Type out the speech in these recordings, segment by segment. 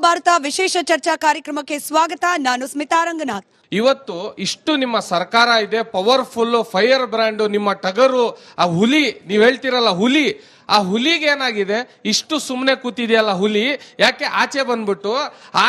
ಮಹಾಭಾರತ ವಿಶೇಷ ಚರ್ಚಾ ಕಾರ್ಯಕ್ರಮಕ್ಕೆ ಸ್ವಾಗತ. ನಾನು ಸ್ಮಿತಾ ರಂಗನಾಥ್. ಇವತ್ತು ಇಷ್ಟು ನಿಮ್ಮ ಸರ್ಕಾರ ಇದೆ, ಪವರ್ಫುಲ್ ಫೈರ್ ಬ್ರ್ಯಾಂಡ್, ನಿಮ್ಮ ಟಗರು, ಆ ಹುಲಿ, ನೀವ್ ಹೇಳ್ತಿರಲ್ಲ ಹುಲಿ, ಆ ಹುಲಿಗೆ ಏನಾಗಿದೆ, ಇಷ್ಟು ಸುಮ್ಮನೆ ಕೂತಿದೆಯಲ್ಲ ಹುಲಿ, ಯಾಕೆ ಆಚೆ ಬಂದ್ಬಿಟ್ಟು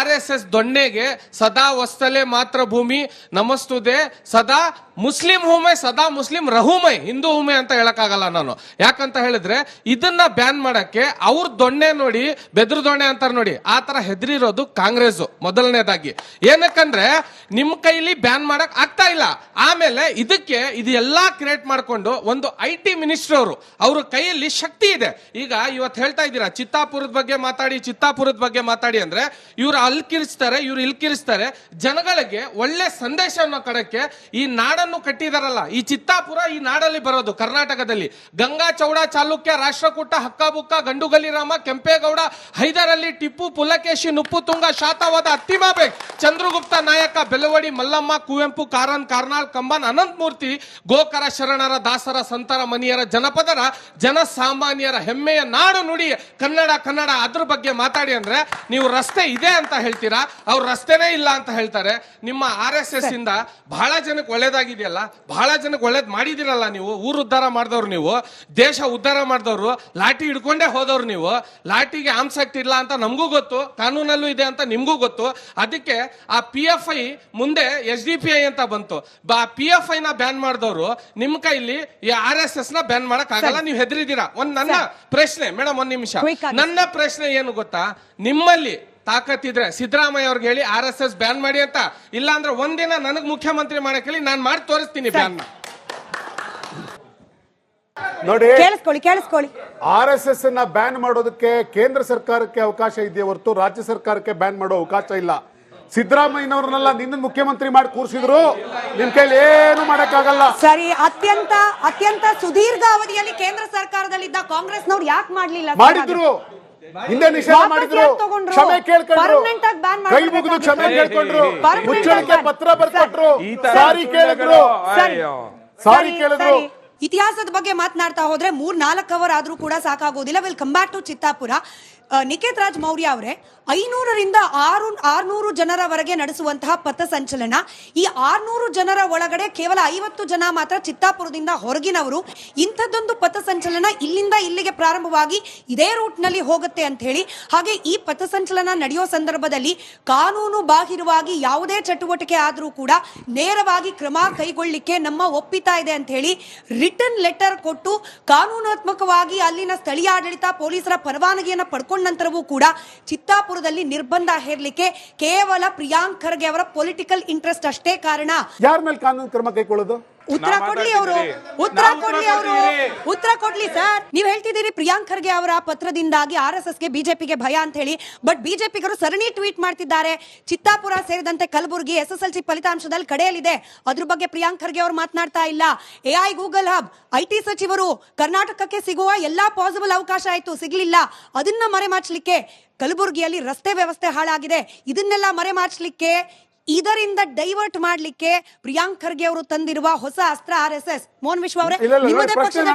RSS ದೊಣ್ಣೆಗೆ ಸದಾ ವಸ್ತಲೆ ಮಾತ್ರ ಭೂಮಿ ನಮಸ್ತುದೆ, ಸದಾ ಮುಸ್ಲಿಂ ಹೂಮೆ ಸದಾ ಮುಸ್ಲಿಂ ರಹುಮೈ, ಹಿಂದೂ ಹೂಮೆ ಅಂತ ಹೇಳಕ್ಕಾಗಲ್ಲ ನಾನು. ಯಾಕಂತ ಹೇಳಿದ್ರೆ ಇದನ್ನ ಬ್ಯಾನ್ ಮಾಡಕ್ಕೆ ಅವ್ರ ದೊಣ್ಣೆ ನೋಡಿ ಬೆದ್ರ ದೊಣ್ಣೆ ಅಂತಾರೆ ನೋಡಿ, ಆ ತರ ಹೆದರಿರೋದು ಕಾಂಗ್ರೆಸ್ ಮೊದಲನೇದಾಗಿ. ಏನಕ್ಕಂದ್ರೆ ನಿಮ್ ಕೈಲಿ ಬ್ಯಾನ್ ಮಾಡಕ್ ಆಗ್ತಾ ಇಲ್ಲ. ಆಮೇಲೆ ಇದಕ್ಕೆ ಇದೆಲ್ಲಾ ಕ್ರಿಯೇಟ್ ಮಾಡ್ಕೊಂಡು ಒಂದು IT ಮಿನಿಸ್ಟರ್ ಅವ್ರ ಕೈಯಲ್ಲಿ ಶಕ್ತಿ ಇದೆ. ಈಗ ಇವತ್ತು ಹೇಳ್ತಾ ಇದ್ದೀರಾ ಚಿತ್ತಾಪುರದ ಬಗ್ಗೆ ಮಾತಾಡಿ ಅಂದ್ರೆ ಇವ್ರು ಅಲ್ಲಿ ಕಿರಿಸ್ತಾರೆ, ಇವ್ರು ಇಲ್ಲಿ ಕಿರಿಸ್ತಾರೆ. ಜನಗಳಿಗೆ ಒಳ್ಳೆ ಸಂದೇಶವನ್ನು ಕೊಡಕ್ಕೆ ಈ ನಾಡನ್ನು ಕಟ್ಟಿದಾರಲ್ಲ, ಈ ಚಿತ್ತಾಪುರ ಈ ನಾಡಲ್ಲಿ ಬರೋದು ಕರ್ನಾಟಕದಲ್ಲಿ. ಗಂಗಾ ಚೌಡ ಚಾಲುಕ್ಯ, ರಾಷ್ಟ್ರಕೂಟ, ಹಕ್ಕಬುಕ್ಕ, ಗಂಡುಗಲಿ ರಾಮ, ಕೆಂಪೇಗೌಡ, ಹೈದರಲ್ಲಿ, ಟಿಪ್ಪು, ಪುಲಕೇಶಿ, ನುಪ್ಪುತುಂಗ, ಶಾತವಾದ, ಅತ್ತಿಮಾಬೇಗ್, ಚಂದ್ರಗುಪ್ತ ನಾಯಕ, ಬೆಳವಡಿ, ಮಲ್ಲಮ್ಮ, ಕುವೆಂಪು, ಕಾರನ್, ಕಾರ್ನಾಲ್, ಕಂಬನ್, ಅನಂತಮೂರ್ತಿ, ಗೋಕರ, ಶರಣರ, ದಾಸರ, ಸಂತರ, ಮನಿಯರ, ಜನಪದರ, ಜನಸಾಮಾನ್ಯರ ಹೆಮ್ಮೆಯ ನಾಡು ನುಡಿ ಕನ್ನಡ. ಅದ್ರ ಬಗ್ಗೆ ಮಾತಾಡಿ ಅಂದ್ರೆ ನೀವು ರಸ್ತೆ ಇದೆ ಅಂತ ಹೇಳ್ತೀರಾ, ಅವ್ರು ರಸ್ತೆನೇ ಇಲ್ಲ ಅಂತ ಹೇಳ್ತಾರೆ. ನಿಮ್ಮ RSS ಇಂದ ಬಹಳ ಜನಕ್ಕೆ ಒಳ್ಳೇದಾಗಿದೆಯಲ್ಲ, ಬಹಳ ಜನಕ್ಕೆ ಒಳ್ಳೇದ್ ಮಾಡಿದಿರಲ್ಲ ನೀವು. ಊರು ಉದ್ಧಾರ ಮಾಡಿದವ್ರು ನೀವು, ದೇಶ ಉದ್ಧಾರ ಮಾಡಿದವರು, ಲಾಠಿ ಹಿಡ್ಕೊಂಡೇ ಹೋದವ್ರು ನೀವು. ಲಾಠಿಗೆ ಆರ್ಮ್ಸ್ ಆಕ್ಟ್ ಇಲ್ಲ ಅಂತ ನಮಗೂ ಗೊತ್ತು, ಕಾನೂನಲ್ಲೂ ಇದೆ ಅಂತ ನಿಮ್ಗೂ ಗೊತ್ತು. ಅದಕ್ಕೆ ಆ PFI ಮುಂದೆ SDPI ಅಂತ ಬಂತು. PFI ನ ಬ್ಯಾನ್ ಮಾಡಿದವರು ನಿಮ್ಮ ಕೈಲಿ ಈ RSS ನ ಬ್ಯಾನ್ ಮಾಡಕ್ ಆಗಲ್ಲ, ನೀವು ಹೆದರಿದ್ದೀರಾ. ನನ್ನ ಪ್ರಶ್ನೆ ಮೇಡಮ್, ಒಂದ್ ನಿಮಿಷ, ನನ್ನ ಪ್ರಶ್ನೆ ಏನು ಗೊತ್ತಾ, ನಿಮ್ಮಲ್ಲಿ ತಾಕತ್ತಿದ್ರೆ ಸಿದ್ದರಾಮಯ್ಯ ಅವ್ರಿಗೆ ಹೇಳಿ RSS ಬ್ಯಾನ್ ಮಾಡಿ ಅಂತ, ಇಲ್ಲ ಅಂದ್ರೆ ಒಂದಿನ ನನಗ್ ಮುಖ್ಯಮಂತ್ರಿ ಮಾಡಕ್ ಹೇಳಿ, ನಾನು ಮಾಡಿ ತೋರಿಸ್ತೀನಿ ಬ್ಯಾನ್. ನೋಡಿ, ಕೇಳಿಸ್ಕೊಳ್ಳಿ. RSS ಅನ್ನ ಬ್ಯಾನ್ ಮಾಡೋದಕ್ಕೆ ಕೇಂದ್ರ ಸರ್ಕಾರಕ್ಕೆ ಅವಕಾಶ ಇದೆಯೇ ಹೊರತು ರಾಜ್ಯ ಸರ್ಕಾರಕ್ಕೆ ಬ್ಯಾನ್ ಮಾಡೋ ಅವಕಾಶ ಇಲ್ಲ. ಸಿದ್ದರಾಮಯ್ಯನವ್ರನ್ನೆಲ್ಲ ನಿನ್ನ ಮುಖ್ಯಮಂತ್ರಿ ಮಾಡಿ ಕೂರಿಸಿದ್ರು, ನಿಮ್ ಕೈಲಿ ಏನು ಮಾಡಕ್ಕಾಗಲ್ಲ. ಸರಿ, ಅತ್ಯಂತ ಸುದೀರ್ಘ ಅವಧಿಯಲ್ಲಿ ಕೇಂದ್ರ ಸರ್ಕಾರದಲ್ಲಿದ್ದ ಕಾಂಗ್ರೆಸ್ನವ್ರು ಯಾಕೆ ಮಾಡ್ಲಿಲ್ಲ? ಮಾಡಿದ್ರು, ಹಿಂದೆ ನಿಷೇಧ ಮಾಡಿದ್ರು, ಕ್ಷಮೆ ಕೇಳ್ಕೊಂಡ್ರು, ಕೈ ಮುಗಿದು ಕ್ಷಮೆ ಕೇಳ್ಕೊಂಡ್ರು, ಮುಚ್ಚಳಿಕೆ ಪತ್ರ ಬರ್ಕೊಟ್ರು, ಸಾರಿ ಕೇಳಿದ್ರು. ಇತಿಹಾಸದ ಬಗ್ಗೆ ಮಾತನಾಡ್ತಾ ಹೋದ್ರೆ 3-4 ಅವರ್ ಆದ್ರೂ ಕೂಡ ಸಾಕಾಗೋದಿಲ್ಲ. Will come back to Chittapur. Nikhet Raj Maurya ಅವರೇ, 500ರಿಂದ 600 ಜನರವರೆಗೆ ನಡೆಸುವಂತಹ ಪಥಸಂಚಲನ, ಈ 600 ಜನರ ಒಳಗಡೆ ಕೇವಲ 50 ಜನ ಮಾತ್ರ ಚಿತ್ತಾಪುರದಿಂದ ಹೊರಗಿನವರು. ಇಂಥದ್ದೊಂದು ಪಥಸಂಚಲನ ಇಲ್ಲಿಂದ ಇಲ್ಲಿಗೆ ಪ್ರಾರಂಭವಾಗಿ ಇದೇ ರೂಟ್ ನಲ್ಲಿ ಹೋಗುತ್ತೆ ಅಂತ ಹೇಳಿ, ಹಾಗೆ ಈ ಪಥಸಂಚಲನ ನಡೆಯೋ ಸಂದರ್ಭದಲ್ಲಿ ಕಾನೂನು ಬಾಹಿರವಾಗಿ ಯಾವುದೇ ಚಟುವಟಿಕೆ ಆದ್ರೂ ಕೂಡ ನೇರವಾಗಿ ಕ್ರಮ ಕೈಗೊಳ್ಳಿಕ್ಕೆ ನಮ್ಮ ಒಪ್ಪಿತಾ ಇದೆ ಅಂತ ಹೇಳಿ ರಿಟರ್ನ್ ಲೆಟರ್ ಕೊಟ್ಟು ಕಾನೂನಾತ್ಮಕವಾಗಿ ಅಲ್ಲಿನ ಸ್ಥಳೀಯ ಆಡಳಿತ ಪೊಲೀಸರ ಪರವಾನಗಿಯನ್ನು ಪಡ್ಕೊಂಡ ನಂತರವೂ ಕೂಡ ಚಿತ್ತಾಪುರದಲ್ಲಿ ನಿರ್ಬಂಧ ಹೇರಲಿಕ್ಕೆ ಕೇವಲ ಪ್ರಿಯಾಂಕ್ ಖರ್ಗೆ ಅವರ ಪೊಲಿಟಿಕಲ್ ಇಂಟ್ರೆಸ್ಟ್ ಅಷ್ಟೇ ಕಾರಣ. ಯಾರ ಮೇಲೆ ಕಾನೂನು ಕ್ರಮ ಕೈಗೊಳ್ಳೋದು? ಉತ್ತರ ಕೊಡ್ಲಿ ಸರ್. ನೀವು ಹೇಳ್ತಿದ್ದೀರಿ ಪ್ರಿಯಾಂಕ್ ಖರ್ಗೆ ಅವರ ಪತ್ರದಿಂದಾಗಿ RSSಗೆ ಬಿಜೆಪಿಗೆ ಭಯ ಅಂತ ಹೇಳಿ. ಬಟ್ ಬಿಜೆಪಿಗರು ಸರಣಿ ಟ್ವೀಟ್ ಮಾಡ್ತಿದ್ದಾರೆ. ಚಿತ್ತಾಪುರ ಸೇರಿದಂತೆ ಕಲಬುರಗಿ SSLC ಫಲಿತಾಂಶದಲ್ಲಿ ಕಡೆಯಲ್ಲಿದೆ, ಅದ್ರ ಬಗ್ಗೆ ಪ್ರಿಯಾಂಕ್ ಖರ್ಗೆ ಅವರು ಮಾತನಾಡ್ತಾ ಇಲ್ಲ. AI ಗೂಗಲ್ ಹಬ್, IT ಸಚಿವರು ಕರ್ನಾಟಕಕ್ಕೆ ಸಿಗುವ ಎಲ್ಲಾ ಪಾಸಿಬಲ್ ಅವಕಾಶ ಆಯ್ತು, ಸಿಗ್ಲಿಲ್ಲ. ಅದನ್ನ ಮರೆಮಾಚಲಿಕ್ಕೆ ಕಲಬುರಗಿಯಲ್ಲಿ ರಸ್ತೆ ವ್ಯವಸ್ಥೆ ಹಾಳಾಗಿದೆ, ಇದನ್ನೆಲ್ಲ ಮರೆಮಾಚಲಿಕ್ಕೆ, ಇದರಿಂದ ಡೈವರ್ಟ್ ಮಾಡ್ಲಿಕ್ಕೆ ಪ್ರಿಯಾಂಕ್ ಖರ್ಗೆ ಅವರು ತಂದಿರುವ ಹೊಸ ಅಸ್ತ್ರ RSS. ಮೋಹನ್ ವಿಶ್ವ ಅವರೇ, ನಿಮ್ಮದೇ ಪಕ್ಷದ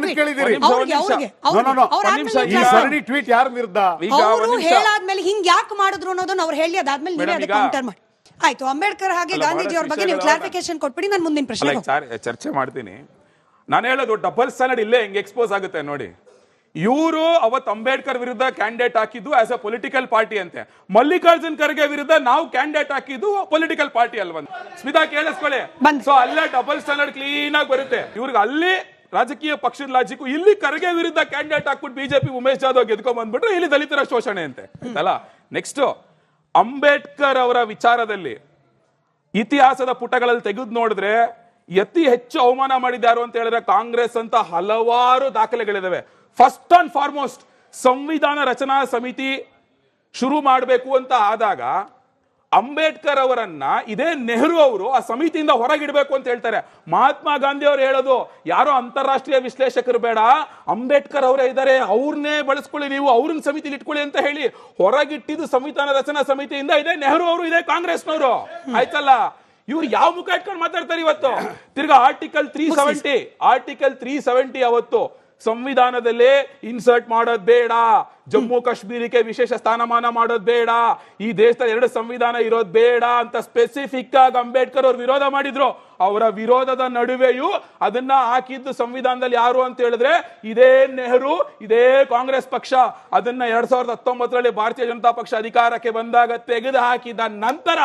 ಅವರು ಹೇಳಾದ್ಮೇಲೆ ಹಿಂಗ್ ಯಾಕೆ ಮಾಡಿದ್ರು ಅನ್ನೋದನ್ನ ಅವ್ರು ಹೇಳಿ, ಅದಾದ್ಮೇಲೆ ನೀವೇ ಅದಕ್ಕೆ ಕೌಂಟರ್ ಮಾಡಿ. ಆಯ್ತು, ಅಂಬೇಡ್ಕರ್ ಹಾಗೆ ಗಾಂಧೀಜಿ ಅವ್ರ ಬಗ್ಗೆ ನೀವು ಕ್ಲಾರಿಫಿಕೇಶನ್ ಕೊಟ್ಬಿಡಿ, ನಾನು ಮುಂದಿನ ಪ್ರಶ್ನೆ ಚರ್ಚೆ ಮಾಡ್ತೀನಿ. ನಾನು ಹೇಳೋದು ಡಬಲ್ ಸ್ಟ್ಯಾಂಡರ್ಡ್ ಇಲ್ಲೇ ಹೆಂಗ್ ಎಕ್ಸ್ಪೋಸ್ ಆಗುತ್ತೆ ನೋಡಿ. ಇವರು ಅವತ್ತು ಅಂಬೇಡ್ಕರ್ ವಿರುದ್ಧ ಕ್ಯಾಂಡಿಡೇಟ್ ಹಾಕಿದ್ದು ಆಸ್ ಅ ಪೊಲಿಟಿಕಲ್ ಪಾರ್ಟಿ ಅಂತೆ, ಮಲ್ಲಿಕಾರ್ಜುನ್ ಖರ್ಗೆ ವಿರುದ್ಧ ನಾವು ಕ್ಯಾಂಡಿಡೇಟ್ ಹಾಕಿದ್ದು ಪೊಲಿಟಿಕಲ್ ಪಾರ್ಟಿ ಅಲ್ವ? ಸ್ಮಿತಾ ಕೇಳಿಸ್ಕೊಳ್ಳಿ. ಸೊ ಅಲ್ಲೇ ಡಬಲ್ ಸ್ಟ್ಯಾಂಡರ್ಡ್ ಕ್ಲೀನ್ ಆಗಿ ಬರುತ್ತೆ. ಇವ್ರಿಗೆ ಅಲ್ಲಿ ರಾಜಕೀಯ ಪಕ್ಷದ ಲಾಜಿಕ್, ಇಲ್ಲಿ ಖರ್ಗೆ ವಿರುದ್ಧ ಕ್ಯಾಂಡಿಡೇಟ್ ಹಾಕ್ಬಿಟ್ಟು ಬಿಜೆಪಿ ಉಮೇಶ್ ಜಾಧವ್ ಗೆದ್ಕೊಂಡ್ ಬಂದ್ಬಿಟ್ರು, ಇಲ್ಲಿ ದಲಿತರ ಶೋಷಣೆ ಅಂತೆ ಅಲ್ಲ. ನೆಕ್ಸ್ಟ್, ಅಂಬೇಡ್ಕರ್ ಅವರ ವಿಚಾರದಲ್ಲಿ ಇತಿಹಾಸದ ಪುಟಗಳಲ್ಲಿ ತೆಗೆದು ನೋಡಿದ್ರೆ ಅತಿ ಹೆಚ್ಚು ಅವಮಾನ ಮಾಡಿದ್ದಾರು ಅಂತ ಹೇಳಿದ್ರೆ ಕಾಂಗ್ರೆಸ್ ಅಂತ ಹಲವಾರು ದಾಖಲೆಗಳಿದಾವೆ. ಫಸ್ಟ್ ಅಂಡ್ ಫಾರ್ಮೋಸ್ಟ್ ಸಂವಿಧಾನ ರಚನಾ ಸಮಿತಿ ಶುರು ಮಾಡಬೇಕು ಅಂತ ಆದಾಗ ಅಂಬೇಡ್ಕರ್ ಅವರನ್ನ ಇದೇ ನೆಹರು ಅವರು ಆ ಸಮಿತಿಯಿಂದ ಹೊರಗಿಡಬೇಕು ಅಂತ ಹೇಳ್ತಾರೆ. ಮಹಾತ್ಮ ಗಾಂಧಿ ಅವರು ಹೇಳೋದು, ಯಾರೋ ಅಂತಾರಾಷ್ಟ್ರೀಯ ವಿಶ್ಲೇಷಕರು ಬೇಡ, ಅಂಬೇಡ್ಕರ್ ಅವರೇ ಇದ್ದಾರೆ, ಅವ್ರನ್ನೇ ಬಳಸ್ಕೊಳ್ಳಿ, ನೀವು ಅವ್ರನ್ನ ಸಮಿತಿಲಿ ಇಟ್ಕೊಳ್ಳಿ ಅಂತ ಹೇಳಿ ಹೊರಗಿಟ್ಟಿದ್ದು ಸಂವಿಧಾನ ರಚನಾ ಸಮಿತಿಯಿಂದ ಇದೇ ನೆಹರು ಅವರು, ಇದೇ ಕಾಂಗ್ರೆಸ್ನವರು. ಆಯ್ತಲ್ಲ, ಇವ್ರು ಯಾವ ಮುಖ ಇಟ್ಕೊಂಡು ಮಾತಾಡ್ತಾರೆ ಇವತ್ತು? ತಿರ್ಗಾ ಆರ್ಟಿಕಲ್ 370 ಅವತ್ತು ಸಂವಿಧಾನದಲ್ಲೇ ಇನ್ಸರ್ಟ್ ಮಾಡೋದ್ ಬೇಡ, ಜಮ್ಮು ಕಾಶ್ಮೀರಕ್ಕೆ ವಿಶೇಷ ಸ್ಥಾನಮಾನ ಮಾಡೋದ್ ಬೇಡ, ಈ ದೇಶದಲ್ಲಿ 2 ಸಂವಿಧಾನ ಇರೋದ್ ಬೇಡ ಅಂತ ಸ್ಪೆಸಿಫಿಕ್ ಆಗಿ ಅಂಬೇಡ್ಕರ್ ಅವ್ರು ವಿರೋಧ ಮಾಡಿದ್ರು. ಅವರ ವಿರೋಧದ ನಡುವೆಯೂ ಅದನ್ನ ಹಾಕಿದ್ದು ಸಂವಿಧಾನದಲ್ಲಿ ಯಾರು ಅಂತ ಹೇಳಿದ್ರೆ ಇದೇ ನೆಹರು, ಇದೇ ಕಾಂಗ್ರೆಸ್ ಪಕ್ಷ. ಅದನ್ನ 2019ರಲ್ಲಿ ಭಾರತೀಯ ಜನತಾ ಪಕ್ಷ ಅಧಿಕಾರಕ್ಕೆ ಬಂದಾಗ ತೆಗೆದು ಹಾಕಿದ ನಂತರ